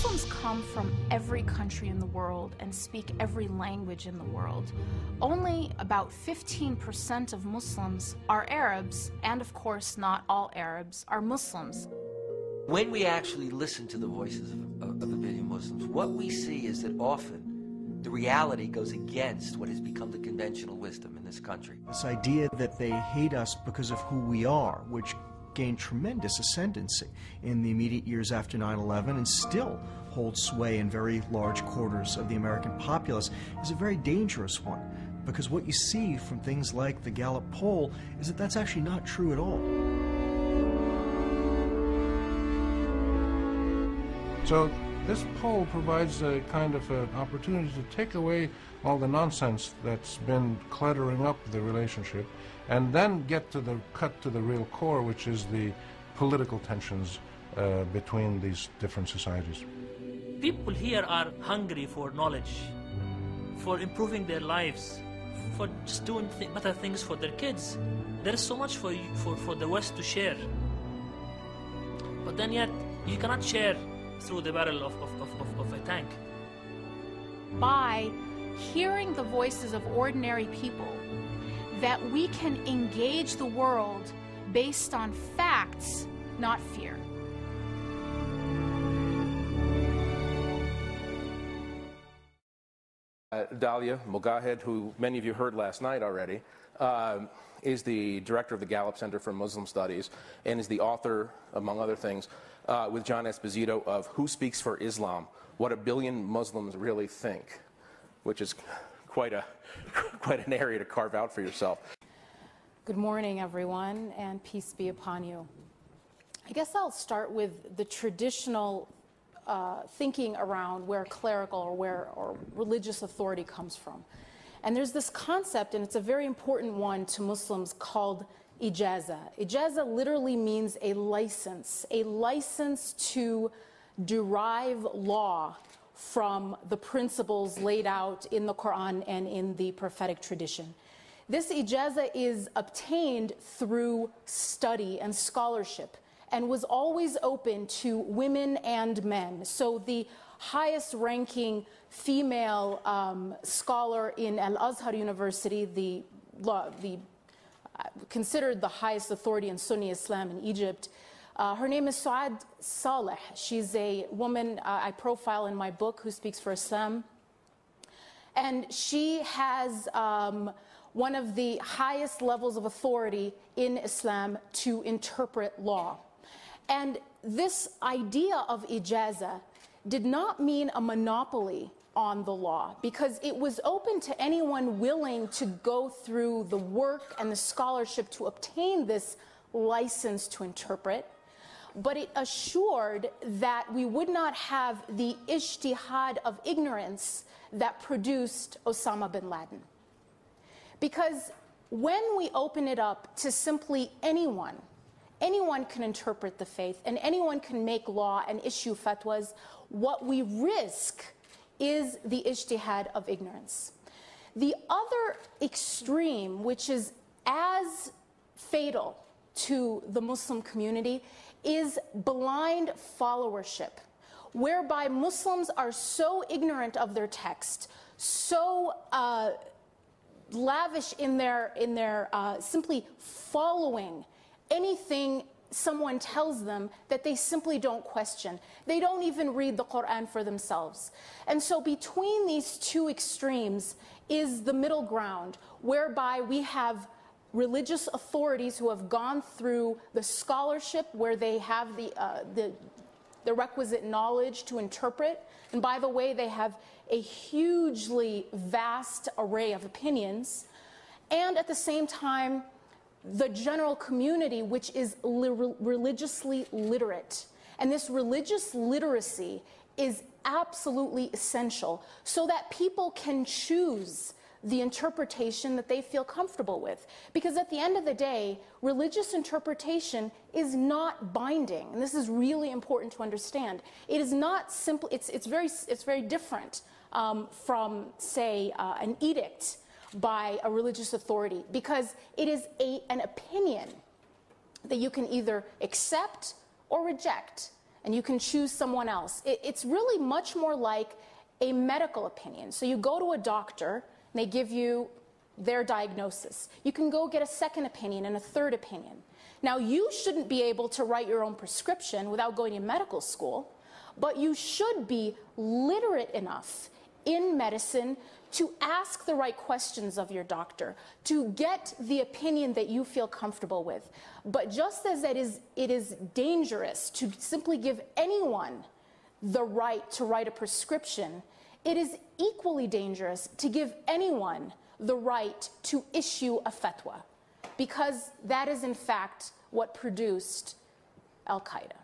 Muslims come from every country in the world and speak every language in the world. Only about 15% of Muslims are Arabs, and of course not all Arabs are Muslims. When we actually listen to the voices of the billion Muslims, what we see is that often the reality goes against what has become the conventional wisdom in this country. This idea that they hate us because of who we are, which gained tremendous ascendancy in the immediate years after 9/11 and still holds sway in very large quarters of the American populace, is a very dangerous one, because what you see from things like the Gallup poll is that that's actually not true at all. So this poll provides a kind of an opportunity to take away all the nonsense that's been cluttering up the relationship and then get to the cut to the real core, which is the political tensions between these different societies. People here are hungry for knowledge, for improving their lives, for just doing better things for their kids. There is so much for the West to share. But then yet, you cannot share through the barrel of a tank. By hearing the voices of ordinary people, that we can engage the world based on facts, not fear. Dalia Mogahed, who many of you heard last night already, is the director of the Gallup Center for Muslim Studies and is the author, among other things, with John Esposito, of Who Speaks for Islam? What a Billion Muslims Really Think, which is quite an area to carve out for yourself. Good morning, everyone, and peace be upon you. I guess I'll start with the traditional thinking around where clerical or religious authority comes from. And there's this concept, and it's a very important one to Muslims, called ijaza. Ijaza literally means a license to derive law from the principles laid out in the Quran and in the prophetic tradition. This ijaza is obtained through study and scholarship and was always open to women and men. So the highest ranking female scholar in Al-Azhar University, considered the highest authority in Sunni Islam in Egypt, her name is Suad Saleh. She's a woman I profile in my book, Who Speaks for Islam. And she has one of the highest levels of authority in Islam to interpret law. And this idea of ijaza did not mean a monopoly on the law, because it was open to anyone willing to go through the work and the scholarship to obtain this license to interpret. But it assured that we would not have the ijtihad of ignorance that produced Osama bin Laden. Because when we open it up to simply anyone can interpret the faith and anyone can make law and issue fatwas, what we risk is the ijtihad of ignorance. The other extreme, which is as fatal to the Muslim community, is blind followership, whereby Muslims are so ignorant of their text, so lavish in their simply following anything someone tells them, that they simply don't question. They don't even read the Quran for themselves. And so between these two extremes is the middle ground, whereby we have religious authorities who have gone through the scholarship, where they have the requisite knowledge to interpret. And by the way, they have a hugely vast array of opinions. And at the same time, the general community, which is religiously literate. And this religious literacy is absolutely essential so that people can choose the interpretation that they feel comfortable with. Because at the end of the day, religious interpretation is not binding. And this is really important to understand. It is not simple, it's very different from, say, an edict by a religious authority, because it is an opinion that you can either accept or reject. and you can choose someone else. It's really much more like a medical opinion. So you go to a doctor, and they give you their diagnosis. You can go get a second opinion and a third opinion. Now, you shouldn't be able to write your own prescription without going to medical school, but you should be literate enough in medicine to ask the right questions of your doctor, to get the opinion that you feel comfortable with. But just as it is dangerous to simply give anyone the right to write a prescription, it is equally dangerous to give anyone the right to issue a fatwa, because that is in fact what produced Al-Qaeda.